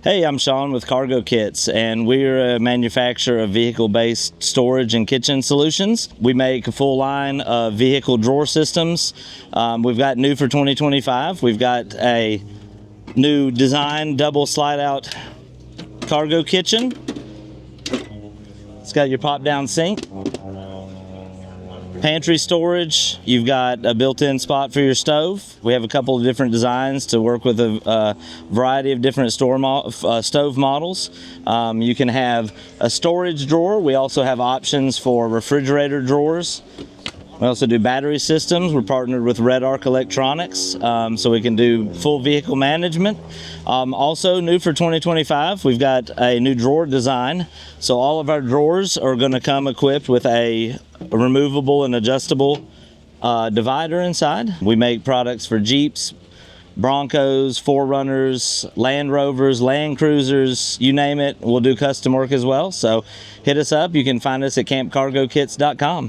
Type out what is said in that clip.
Hey, I'm Sean with CargoKits, and we're a manufacturer of vehicle-based storage and kitchen solutions. We make a full line of vehicle drawer systems. We've got new for 2025. We've got a new design double slide-out cargo kitchen. It's got your pop-down sink. Pantry storage, you've got a built-in spot for your stove. We have a couple of different designs to work with a variety of different stove models. You can have a storage drawer. We also have options for refrigerator drawers. We also do battery systems. We're partnered with Red Arc Electronics, so we can do full vehicle management. Also new for 2025, we've got a new drawer design. So all of our drawers are going to come equipped with a removable and adjustable divider inside. We make products for Jeeps, Broncos, 4Runners, Land Rovers, Land Cruisers, you name it. We'll do custom work as well. So hit us up. You can find us at campcargokits.com.